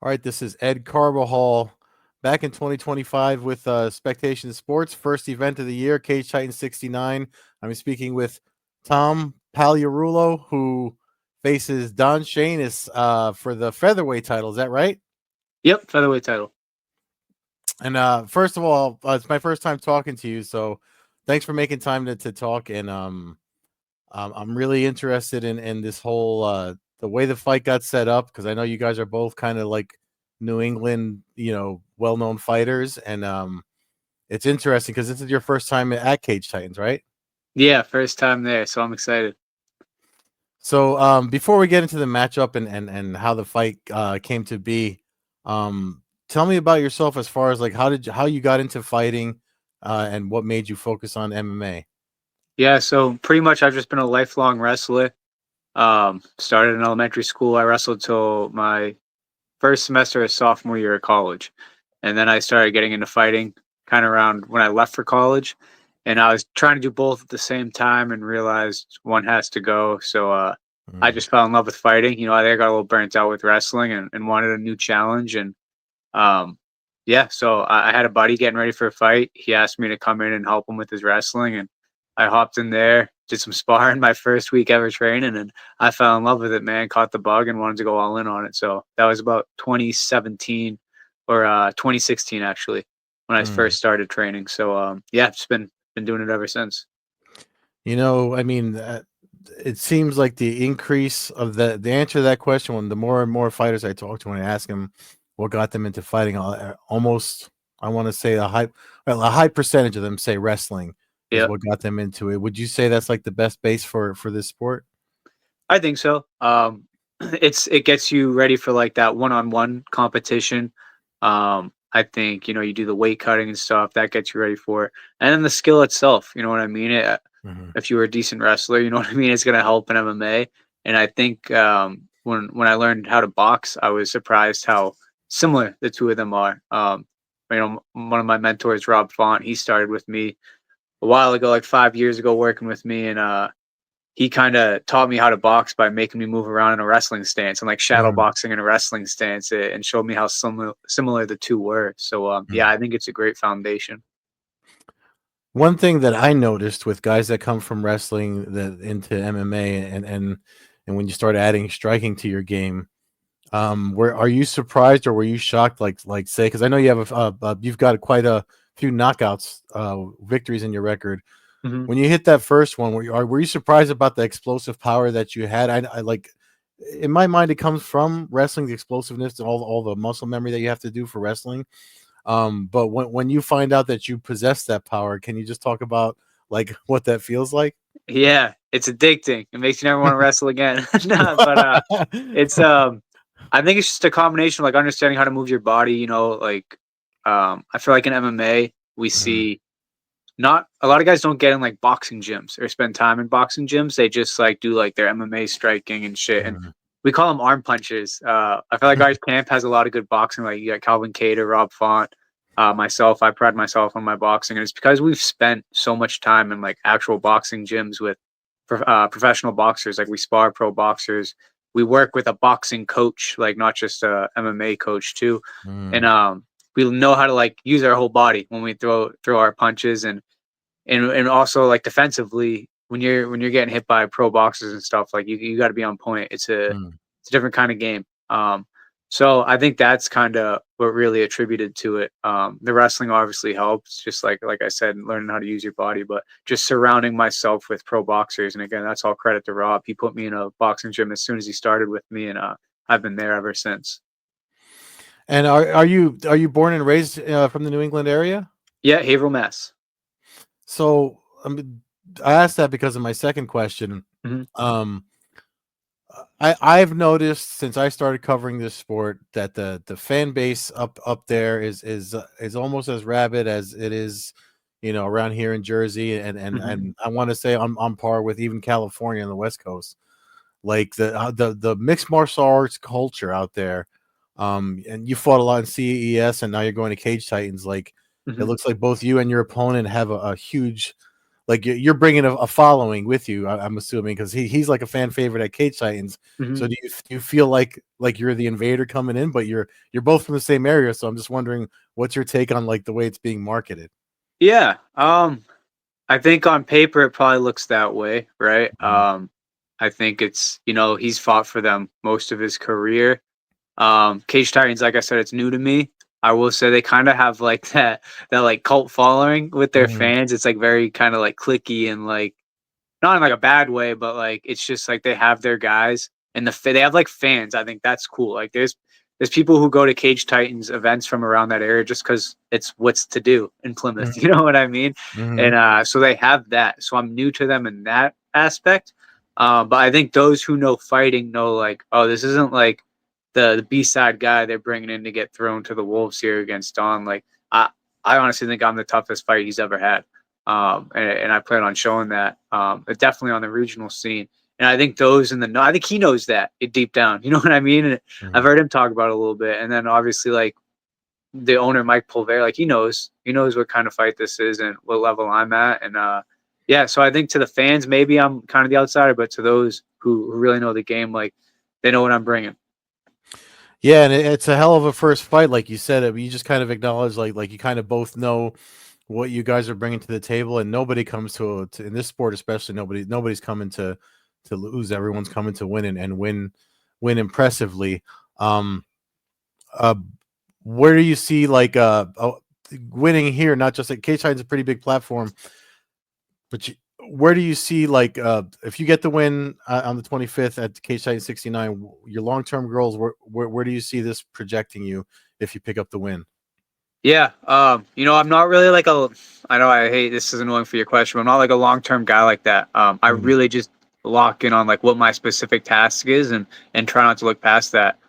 All right, this is Ed Carbajal back in 2025 with Spectation Sports, first event of the year, Cage Titan 69. I'm speaking with Tom Pagliarulo, who faces Don Shanis for the featherweight title. Is that right? Yep, featherweight title. And first of all, it's my first time talking to you, so thanks for making time to talk. And I'm really interested in this whole the way the fight got set up because I know you guys are both kind of like New England, well known fighters, and it's interesting because this is your first time at Cage Titans, right? Yeah, first time there, so I'm excited. So before we get into the matchup and how the fight came to be, tell me about yourself as far as like how you got into fighting and what made you focus on MMA. Yeah, so pretty much I've just been a lifelong wrestler. Started in elementary school. I wrestled till my first semester of sophomore year of college. And then I started getting into fighting kind of around when I left for college. And I was trying to do both at the same time and realized one has to go. So I Mm. just fell in love with fighting. I think I got a little burnt out with wrestling and wanted a new challenge. And Um, yeah, so I had a buddy getting ready for a fight. He asked me to come in and help him with his wrestling, and I hopped in there, did some sparring my first week ever training, and I fell in love with it, man. Caught the bug and wanted to go all in on it. So that was about 2017 or 2016 actually when I Mm. first started training. So yeah, just been doing it ever since. I mean, it seems like the increase of the answer to that question, when the more and more fighters I talk to, when I ask them what got them into fighting, almost I want to say a high percentage of them say wrestling is Yeah, what got them into it. Would you say that's like the best base for this sport? I think so. It gets you ready for like that one-on-one competition. I think you do the weight cutting and stuff that gets you ready for it, and then the skill itself. You know what I mean? Hmm. If you were a decent wrestler, you know what I mean. It's gonna help in MMA. And I think when I learned how to box, I was surprised how similar the two of them are. One of my mentors, Rob Font, he started with me a while ago, like 5 years ago, working with me, and he kind of taught me how to box by making me move around in a wrestling stance and like shadow Mm. boxing in a wrestling stance, and showed me how similar the two were. So yeah, I think it's a great foundation. One thing that I noticed with guys that come from wrestling that into MMA and when you start adding striking to your game, where are you surprised or were you shocked? Like say, because I know you have you've got quite a few knockouts, victories in your record. Hmm. When you hit that first one, were you surprised about the explosive power that you had? I like in my mind, it comes from wrestling, the explosiveness and all the muscle memory that you have to do for wrestling. But when you find out that you possess that power, can you just talk about like what that feels like? Yeah, it's addicting. It makes you never want to wrestle again. Nah, but it's I think it's just a combination of like understanding how to move your body. Like I feel like in MMA we Mhm. see not a lot of guys don't get in like boxing gyms or spend time in boxing gyms. They just like do like their MMA striking and shit. And Mhm. we call them arm punches. I feel like our camp has a lot of good boxing. Like you got Calvin Cater, Rob Font, myself. I pride myself on my boxing, and it's because we've spent so much time in like actual boxing gyms with professional boxers. Like we spar pro boxers. We work with a boxing coach, like not just a MMA coach too. And Mm. we know how to like use our whole body when we throw our punches, and also like defensively when you're getting hit by pro boxers and stuff, like you got to be on point. Mm. It's a different kind of game. So I think that's kind of what really attributed to it. The wrestling obviously helps, just like I said, learning how to use your body, but just surrounding myself with pro boxers. And again, that's all credit to Rob. He put me in a boxing gym as soon as he started with me, and I've been there ever since. And are you born and raised from the New England area? Yeah, Haverhill, Mass. So I asked that because of my second question. Hmm. Um, I've noticed since I started covering this sport that the fan base up there is almost as rabid as it is, around here in Jersey, Hmm. and I want to say I'm on par with even California on the West Coast. Like the mixed martial arts culture out there. And you fought a lot in CES, and now you're going to Cage Titans. Like it Hmm. looks like both you and your opponent have a huge like you're bringing a following with you. I'm assuming because he's like a fan favorite at Cage Titans. Mhm. So do you feel like you're the invader coming in, but you're both from the same area? So I'm just wondering what's your take on like the way it's being marketed. Yeah. I think on paper it probably looks that way, right? Mhm. I think it's, he's fought for them most of his career. Cage Titans, like I said, it's new to me. I will say they kind of have like that like cult following with their Mhm. fans. It's like very kind of like clicky and like not in like a bad way, but like it's just like they have their guys and they have like fans. I think that's cool. Like there's people who go to Cage Titans events from around that area just because it's what's to do in Plymouth. Mhm. You know what I mean? And Mhm. so they have that. So I'm new to them in that aspect. But I think those who know fighting know like, oh, this isn't like the B side guy they're bringing in to get thrown to the wolves here against Don. Like I honestly think I'm the toughest fight he's ever had. And I plan on showing that, but definitely on the regional scene. And I think those in the I think he knows that deep down. You know what I mean? And I've Mhm. heard him talk about it a little bit. And then obviously like the owner Mike Pulver, like he knows what kind of fight this is and what level I'm at. And yeah, so I think to the fans maybe I'm kind of the outsider, but to those who really know the game, like they know what I'm bringing. Yeah, and it's a hell of a first fight, like you said. You just kind of acknowledge, like you kind of both know what you guys are bringing to the table, and nobody comes to in this sport, especially nobody's coming to lose. Everyone's coming to win and win impressively. Um, uh, where do you see like winning here? Not just like Cage Titan's a pretty big platform, but where do you see like if you get the win on the 25th at Cage Titan 69, your long term goals? Where do you see this projecting you if you pick up the win? Yeah, I'm not really like a. I know I hate this is annoying for your question, but I'm not like a long term guy like that. I Mm, really just lock in on like what my specific task is and try not to look past that.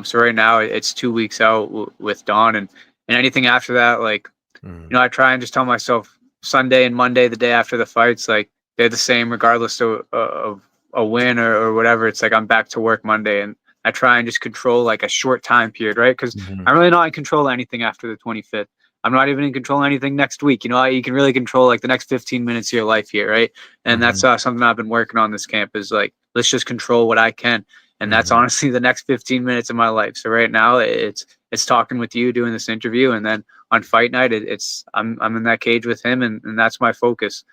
So right now it's 2 weeks out with Dawn and anything after that, like mm, I try and just tell myself Sunday and Monday, the day after the fights, like they're the same regardless of a win or whatever. It's like I'm back to work Monday, and I try and just control like a short time period, right? Because mhm, I'm really not in control of anything after the 25th. I'm not even in control of anything next week. You can really control like the next 15 minutes of your life here, right? And that's mhm, something I've been working on this camp is like let's just control what I can, and that's mhm, honestly the next 15 minutes of my life. So right now it's talking with you, doing this interview, and then on fight night, it's I'm in that cage with him, and that's my focus.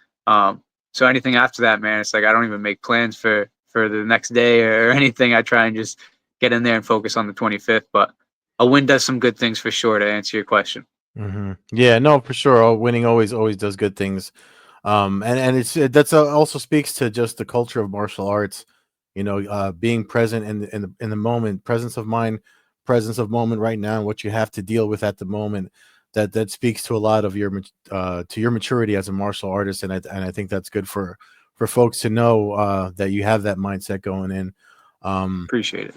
So anything after that, man, it's like I don't even make plans for the next day or anything. I try and just get in there and focus on the 25th. But a win does some good things for sure. To answer your question, mhm. Yeah, no, for sure. Winning always does good things. And that's also speaks to just the culture of martial arts. Being present in the moment, presence of mind, presence of moment right now, and what you have to deal with at the moment. That speaks to a lot of to your maturity as a martial artist, and I think that's good for folks to know that you have that mindset going in. Um, appreciate it.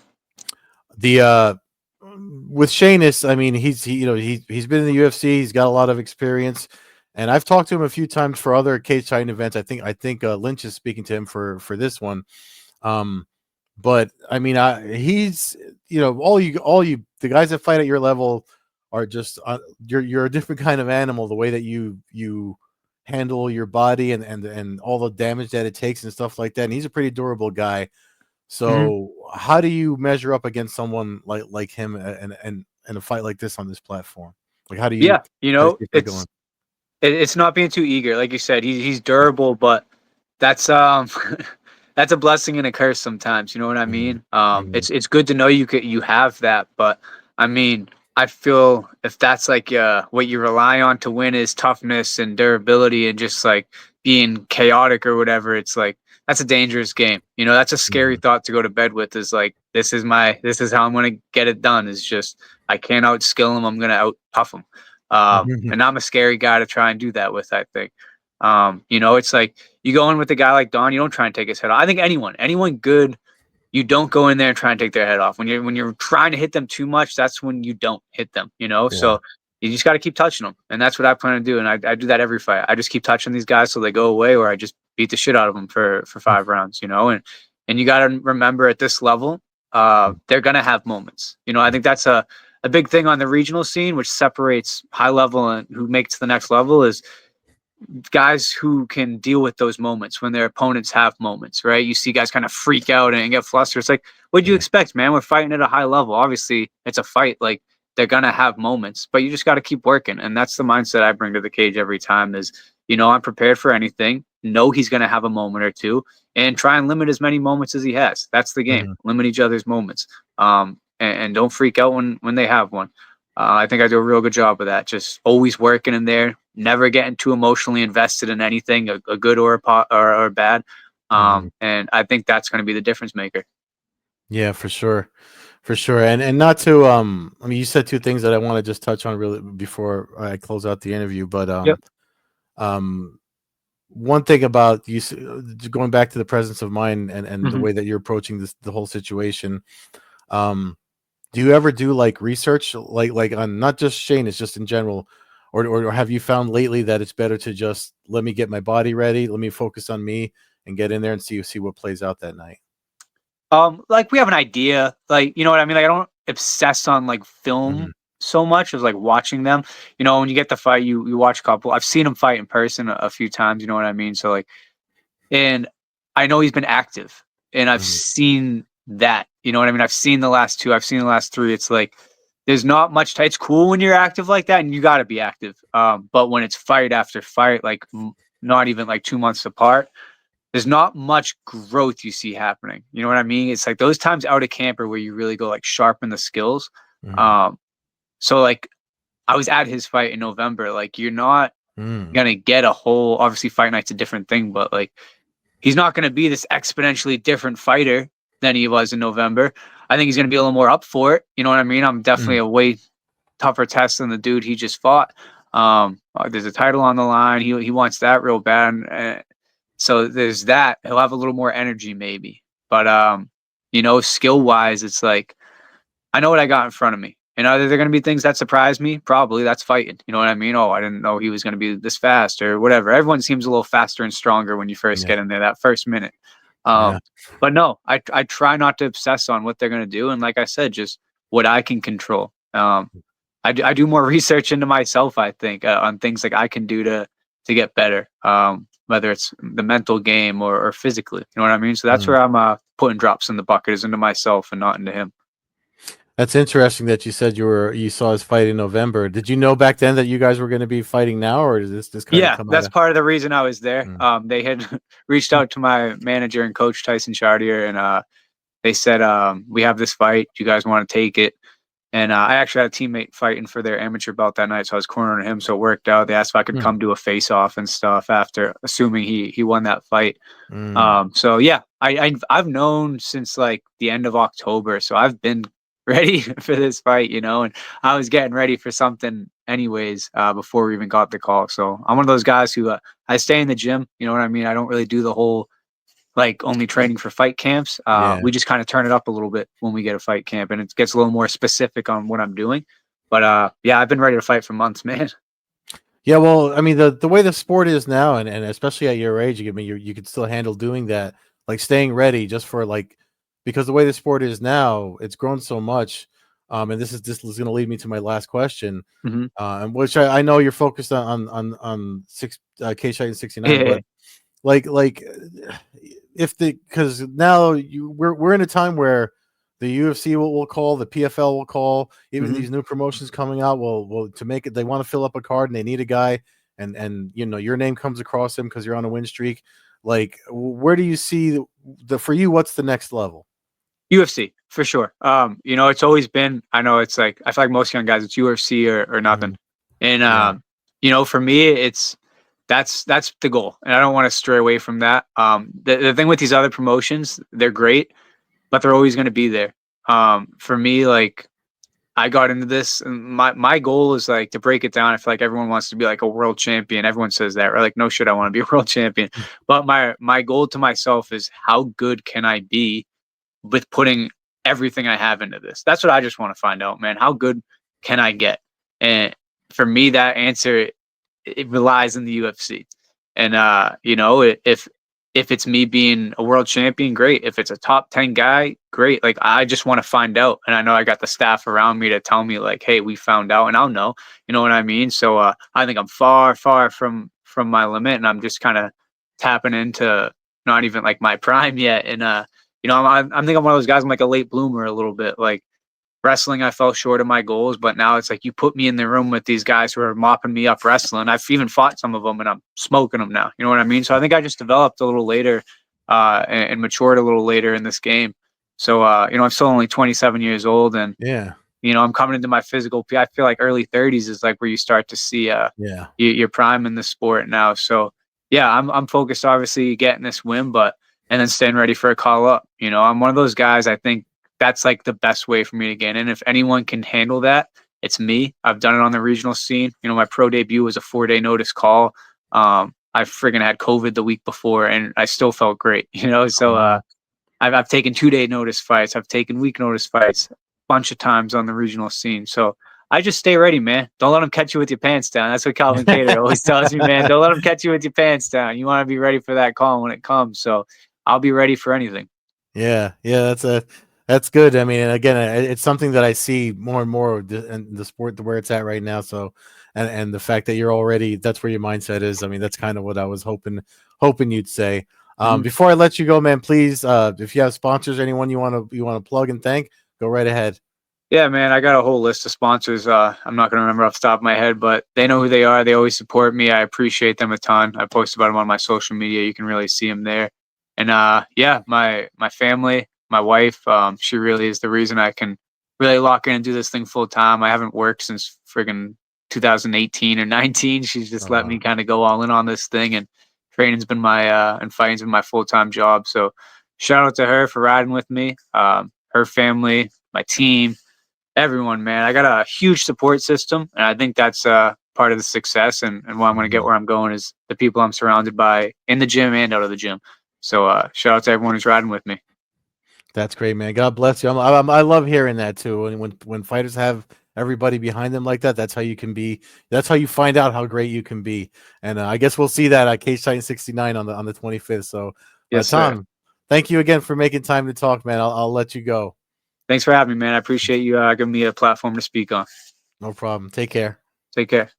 the With Sheamus, I mean, he's been in the UFC. He's got a lot of experience, and I've talked to him a few times for other Cage Titan events. I think Lynch is speaking to him for this one. Um, but I mean, he's all you the guys that fight at your level are just you're a different kind of animal. The way that you handle your body and all the damage that it takes and stuff like that. And he's a pretty durable guy. Mm-hmm. So how do you measure up against someone like him and a fight like this on this platform? Like Yeah, how do you keep that going? it's not being too eager. Like you said, he's durable, but that's that's a blessing and a curse sometimes. You know what I Mhm, mean? mhm, It's good to know you have that, but I mean, I feel if that's like what you rely on to win is toughness and durability and just like being chaotic or whatever, it's like that's a dangerous game. That's a scary mhm, thought to go to bed with. Is like this is how I'm gonna get it done. Is just I can't outskill him. I'm gonna out tough him. mhm, And I'm a scary guy to try and do that with, I think. It's like you go in with a guy like Don, you don't try and take his head off. I think anyone good, you don't go in there and try and take their head off. When you're trying to hit them too much, that's when you don't hit them, yeah. So you just got to keep touching them. And that's what I plan to do. And I do that every fight. I just keep touching these guys so they go away, or I just beat the shit out of them for 5 rounds, and you got to remember at this level, they're going to have moments, I think that's a big thing on the regional scene, which separates high level and who makes the next level is guys who can deal with those moments when their opponents have moments, right? You see guys kind of freak out and get flustered. It's like, what'd you Yeah. expect, man? We're fighting at a high level. Obviously, it's a fight. Like, they're gonna have moments, but you just got to keep working. And that's the mindset I bring to the cage every time is, I'm prepared for anything. Know he's gonna have a moment or two, and try and limit as many moments as he has. That's the game. Mhm. Limit each other's moments. And don't freak out when they have one. I think I do a real good job of that. Just always working in there, never getting too emotionally invested in anything, a good or or bad. Mhm. And I think that's going to be the difference maker. Yeah, for sure. For sure. And not to I mean, you said two things that I want to just touch on really before I close out the interview, but Yep. um one thing about you going back to the presence of mind and the Hmm. way that you're approaching the whole situation. um do you ever do like research like on not just Shane, it's just in general, or have you found lately that it's better to just let me get my body ready, let me focus on me and get in there and see what plays out that night? Like we have an idea, like you know what I mean. Like I don't obsess on like film Mhm. so much as like watching them. When you get the fight, you watch a couple. I've seen him fight in person a few times. You know what I mean. So like, and I know he's been active, and I've Mhm. seen that. You know what I mean? I've seen the last two, I've seen the last three. It's like there's not much it's cool when you're active like that, and you got to be active. But when it's fight after fight, like not even like 2 months apart, there's not much growth you see happening. You know what I mean? It's like those times out of camper where you really go like sharpen the skills. Mhm. Um, so like I was at his fight in November. Like you're not Mm. gonna get a whole, obviously fight night's a different thing, but like he's not going to be this exponentially different fighter than he was in November. I think he's going to be a little more up for it. You know what I mean? I'm definitely Mm. a way tougher test than the dude he just fought. There's a title on the line. He wants that real bad. So there's that. He'll have a little more energy maybe. But skill wise, it's like I know what I got in front of me. And are there going to be things that surprise me? Probably. That's fighting. You know what I mean? Oh, I didn't know he was going to be this fast or whatever. Everyone seems a little faster and stronger when you first Yeah. get in there, that first minute. Yeah. But no, I try not to obsess on what they're going to do. And like I said, just what I can control. I do more research into myself, I think, on things like I can do to get better, whether it's the mental game or physically. You know what I mean? So that's Mm. where I'm putting drops in the bucket is into myself and not into him. That's interesting that you said you saw his fight in November. Did you know back then that you guys were going to be fighting now, or did this kind of Yeah, come out that's of? part of the reason I was there. Mm. They had reached out to my manager and coach Tyson Chartier, and they said, "We have this fight. Do you guys want to take it?" And I actually had a teammate fighting for their amateur belt that night, so I was cornering him. So it worked out. They asked if I could Mm. come do a face off and stuff after, assuming he won that fight. Mm. So yeah, I've known since like the end of October, so I've been ready for this fight, and I was getting ready for something anyways before we even got the call. So I'm one of those guys who I stay in the gym. You know what I mean? I don't really do the whole like only training for fight camps. Yeah. We just kind of turn it up a little bit when we get a fight camp, and it gets a little more specific on what I'm doing. But yeah, I've been ready to fight for months, man. Yeah, well, I mean, the way the sport is now, and especially at your age, I mean, you could still handle doing that, like staying ready just for like, because the way the sport is now, it's grown so much. And this is going to lead me to my last question, Hmm. and which I know you're focused on six K shite and 69, Yeah. but like if the because now we're in a time where the UFC will call, the PFL will call, even Hmm. these new promotions coming out will to make it, they want to fill up a card and they need a guy, and your name comes across him because you're on a win streak. Like, where do you see the for you, what's the next level? UFC for sure. It's always been. I know it's like I feel like most young guys, it's UFC or nothing. Mhm. And Yeah. for me, it's that's the goal, and I don't want to stray away from that. The thing with these other promotions, they're great, but they're always going to be there. For me, like I got into this, and my goal is like to break it down. I feel like everyone wants to be like a world champion. Everyone says that, right? Like, no shit, I want to be a world champion. But my goal to myself is how good can I be with putting everything I have into this. That's what I just want to find out, man. How good can I get? And for me, that answer it relies in the UFC. And if it's me being a world champion, great. If it's a top 10 guy, great. Like I just want to find out. And I know I got the staff around me to tell me like, hey, we found out, and I'll know. You know what I mean? So I think I'm far, far from my limit, and I'm just kind of tapping into not even like my prime yet. And I'm thinking I'm one of those guys. I'm like a late bloomer a little bit. Like wrestling, I fell short of my goals, but now it's like you put me in the room with these guys who are mopping me up wrestling. I've even fought some of them, and I'm smoking them now. You know what I mean? So I think I just developed a little later, and matured a little later in this game. So I'm still only 27 years old, and Yeah. I'm coming into my physical. I feel like early 30s is like where you start to see Yeah. your prime in the sport now. So yeah, I'm focused obviously getting this win, but and then staying ready for a call up. I'm one of those guys. I think that's like the best way for me to get in. If anyone can handle that, it's me. I've done it on the regional scene. My pro debut was a 4-day notice call. I friggin' had COVID the week before, and I still felt great. Oh, So wow. I've taken 2-day notice fights. I've taken week notice fights a bunch of times on the regional scene. So I just stay ready, man. Don't let them catch you with your pants down. That's what Calvin Cater always tells me, man. Don't let them catch you with your pants down. You want to be ready for that call when it comes. So I'll be ready for anything. Yeah, yeah, that's good. I mean, and again, it's something that I see more and more in the sport where it's at right now. So, and the fact that you're already that's where your mindset is. I mean, that's kind of what I was hoping you'd say. Mhm. Before I let you go, man, please, if you have sponsors, anyone you want to plug and thank, go right ahead. Yeah, man, I got a whole list of sponsors. I'm not going to remember off the top of my head, but they know who they are. They always support me. I appreciate them a ton. I post about them on my social media. You can really see them there. And yeah, my family, my wife, she really is the reason I can really lock in and do this thing full time. I haven't worked since friggin' 2018 or 19. She's just let me Uh, kind of go all in on this thing, and training's been and fighting's been my full time job. So shout out to her for riding with me. Her family, my team, everyone, man. I got a huge support system, and I think that's part of the success, and why I'm going to get mhm. where I'm going is the people I'm surrounded by in the gym and out of the gym. So shout out to everyone who's riding with me. That's great, man. God bless you. I love hearing that too. And when fighters have everybody behind them like that, that's how you can be. That's how you find out how great you can be. And I guess we'll see that at Cage Titan 69 on the 25th. So, Yes, sir. Tom, thank you again for making time to talk, man. I'll let you go. Thanks for having me, man. I appreciate you giving me a platform to speak on. No problem. Take care. Take care.